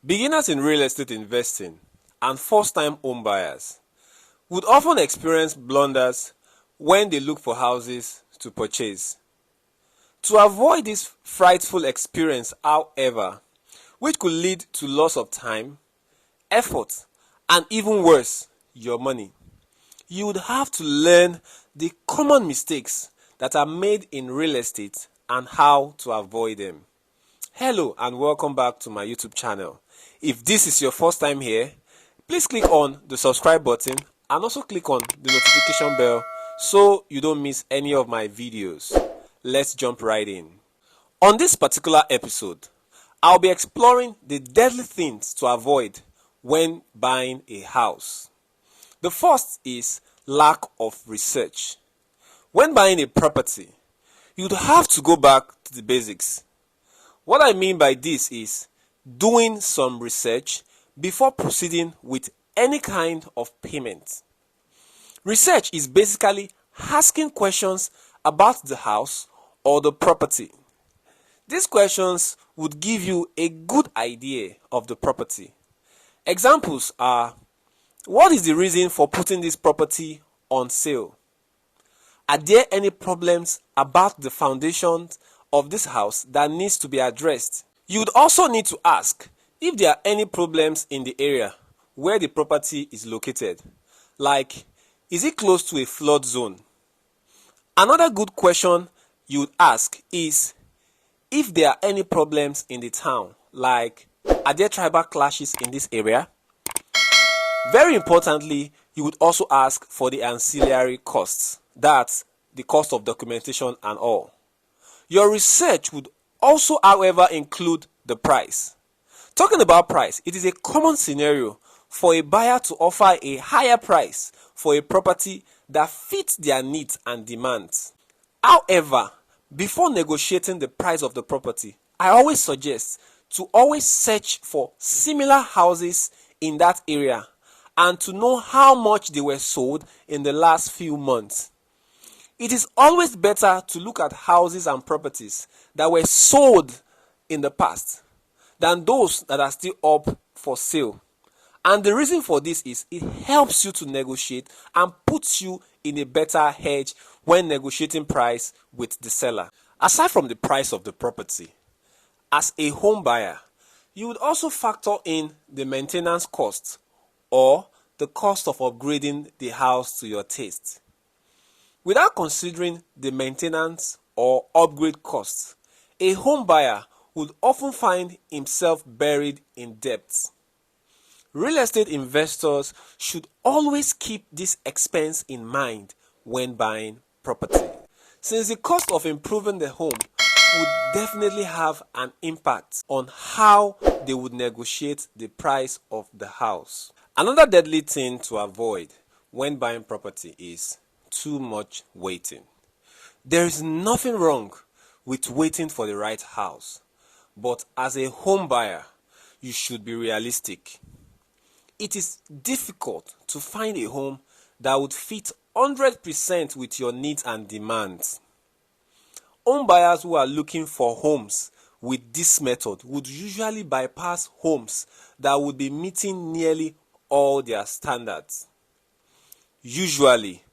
Beginners in real estate investing and first-time home buyers would often experience blunders when they look for houses to purchase. To avoid this frightful experience, however, which could lead to loss of time, effort, and even worse, your money, you would have to learn the common mistakes that are made in real estate and how to avoid them. Hello and welcome back to my YouTube channel. If this is your first time here, please click on the subscribe button and also click on the notification bell so you don't miss any of my videos. Let's jump right in. On this particular episode, I'll be exploring the deadly things to avoid when buying a house. The first is lack of research. When buying a property, you'd have to go back to the basics. What I mean by this is doing some research before proceeding with any kind of payment. Research is basically asking questions about the house or the property. These questions would give you a good idea of the property. Examples are: what is the reason for putting this property on sale? Are there any problems about the foundations of this house that needs to be addressed? You'd also need to ask if there are any problems in the area where the property is located, like is it close to a flood zone? Another good question you'd ask is if there are any problems in the town, like are there tribal clashes in this area? Very importantly, you would also ask for the ancillary costs, that's the cost of documentation and all. Your research would also, however, include the price. Talking about price, it is a common scenario for a buyer to offer a higher price for a property that fits their needs and demands. However, before negotiating the price of the property, I always suggest to always search for similar houses in that area and to know how much they were sold in the last few months. It is always better to look at houses and properties that were sold in the past than those that are still up for sale. And the reason for this is it helps you to negotiate and puts you in a better hedge when negotiating price with the seller. Aside from the price of the property, as a home buyer, you would also factor in the maintenance cost or the cost of upgrading the house to your taste. Without considering the maintenance or upgrade costs, a home buyer would often find himself buried in debt. Real estate investors should always keep this expense in mind when buying property, since the cost of improving the home would definitely have an impact on how they would negotiate the price of the house. Another deadly thing to avoid when buying property is too much waiting. There is nothing wrong with waiting for the right house, but as a home buyer, you should be realistic. It is difficult to find a home that would fit 100% with your needs and demands. Home buyers who are looking for homes with this method would usually bypass homes that would be meeting nearly all their standards. Usually,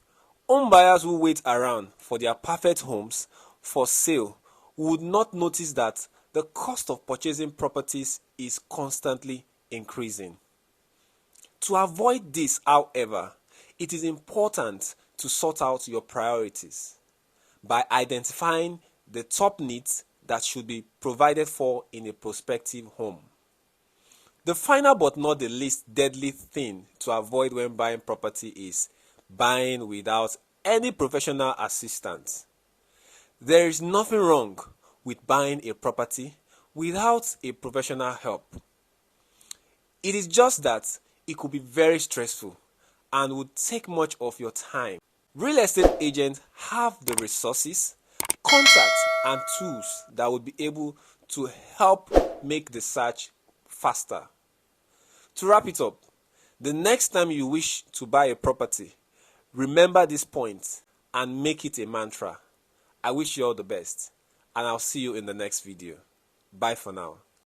home buyers who wait around for their perfect homes for sale would not notice that the cost of purchasing properties is constantly increasing. To avoid this, however, it is important to sort out your priorities by identifying the top needs that should be provided for in a prospective home. The final but not the least deadly thing to avoid when buying property is buying without any professional assistance. There is nothing wrong with buying a property without a professional help. It is just that it could be very stressful and would take much of your time. Real estate agents have the resources, contacts, and tools that would be able to help make the search faster. To wrap it up, the next time you wish to buy a property, remember this point and make it a mantra. I wish you all the best, and I'll see you in the next video. Bye for now.